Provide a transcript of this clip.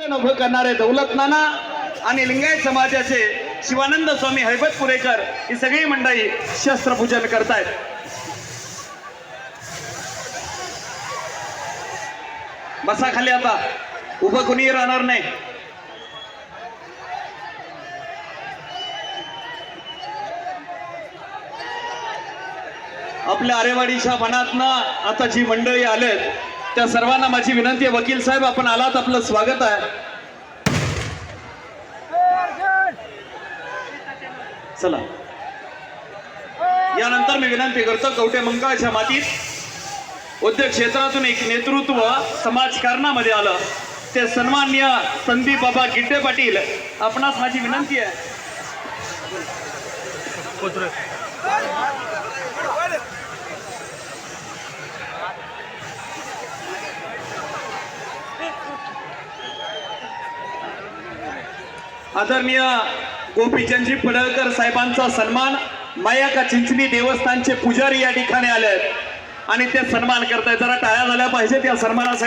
जीवन उभं करणारे दौलत नाना आणि लिंगायत समाजाचे शिवानंद स्वामी हैबतपुरेकर ही सगळी मंडळी शस्त्रपूजन करतायत। बसा खाली, आता उभं कोणी राहणार नाही। आपल्या आरेवाडीच्या मनातनं आता जी मंडळी आलेत त्या सर्वांना माझी विनंती आहे, वकील साहेब आपण आलात, आपलं स्वागत आहे। चला, यानंतर मी विनंती करतो कवठे मंकाळच्या मातीत उद्योग क्षेत्रातून एक नेतृत्व समाजकारणामध्ये आलं ते सन्माननीय संदीप बाबा गिड्डे पाटील, आपणास माझी विनंती आहे। आदरणीय गोपीचंदजी पडळकर साहेबांचा सन्मान मायाका चिंचणी देवस्थानचे पुजारी या ठिकाणी आले आहेत आणि ते सन्मान करतायत। जरा टाळ्या झाल्या पाहिजेत या सन्मानासाठी।